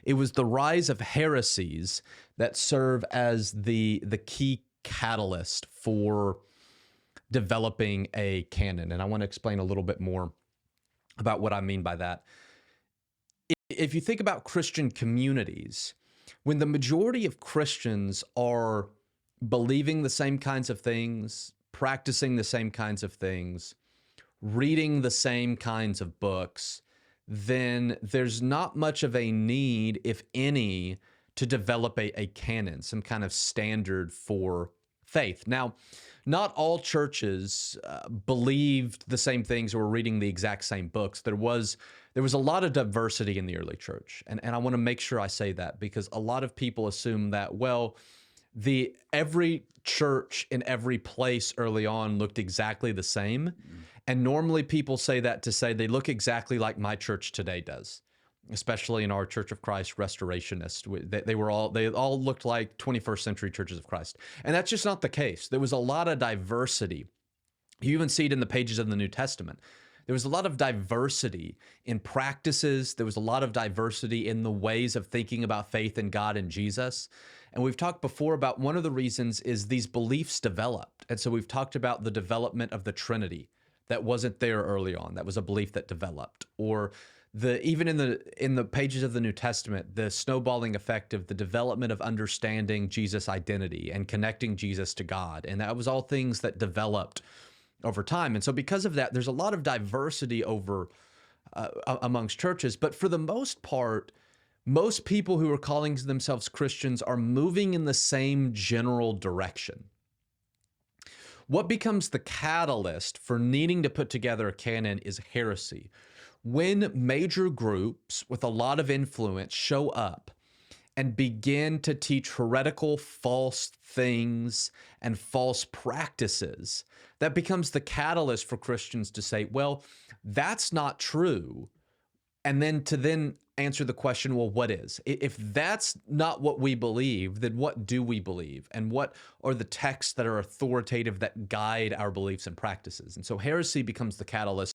it was the rise of heresies that serve as the key catalyst for developing a canon. And I want to explain a little bit more about what I mean by that. If you think about Christian communities, when the majority of Christians are believing the same kinds of things, practicing the same kinds of things, reading the same kinds of books, then there's not much of a need, if any, to develop a canon, some kind of standard for faith. Now, not all churches believed the same things or were reading the exact same books. There was a lot of diversity in the early church, and I want to make sure I say that because a lot of people assume that, well, every church in every place early on looked exactly the same. And normally people say that to say they look exactly like my church today does, especially in our Church of Christ Restorationist. They all looked like 21st century churches of Christ. And that's just not the case. There was a lot of diversity. You even see it in the pages of the New Testament. There was a lot of diversity in practices. There was a lot of diversity in the ways of thinking about faith in God and Jesus. And we've talked before about one of the reasons is these beliefs developed. And so we've talked about the development of the Trinity that wasn't there early on. That was a belief that developed. Or even in the pages of the New Testament, the snowballing effect of the development of understanding Jesus' identity and connecting Jesus to God. And that was all things that developed over time. And so because of that, there's a lot of diversity amongst churches. But for the most part, most people who are calling themselves Christians are moving in the same general direction. What becomes the catalyst for needing to put together a canon is heresy. When major groups with a lot of influence show up and begin to teach heretical false things and false practices, that becomes the catalyst for Christians to say, well, that's not true. And then to answer the question, well, what is? If that's not what we believe, then what do we believe? And what are the texts that are authoritative that guide our beliefs and practices? And so heresy becomes the catalyst